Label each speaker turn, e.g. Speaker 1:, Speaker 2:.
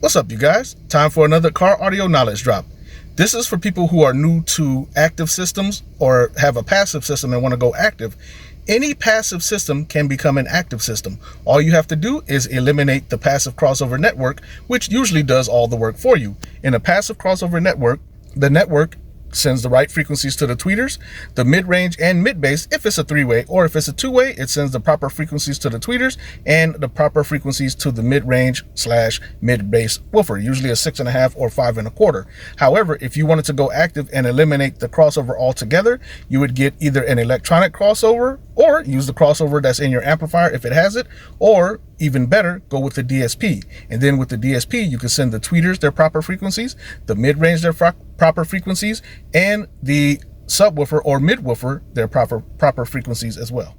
Speaker 1: What's up, you guys? Time for another car audio knowledge drop. This is for people who are new to active systems or have a passive system and want to go active. Any passive system can become an active system. All you have to do is eliminate the passive crossover network, which usually does all the work for you. In a passive crossover network, the network sends the right frequencies to the tweeters, the mid-range and mid-bass if it's a three-way, or if it's a two-way, it sends the proper frequencies to the tweeters and the proper frequencies to the mid-range / mid-bass woofer, usually a 6.5 or 5 1/4. However, if you wanted to go active and eliminate the crossover altogether, you would get either an electronic crossover or use the crossover that's in your amplifier if it has it, or even better, go with the DSP. And then with the DSP, you can send the tweeters their proper frequencies, the mid-range their proper frequencies, and the subwoofer or mid-woofer their proper frequencies as well.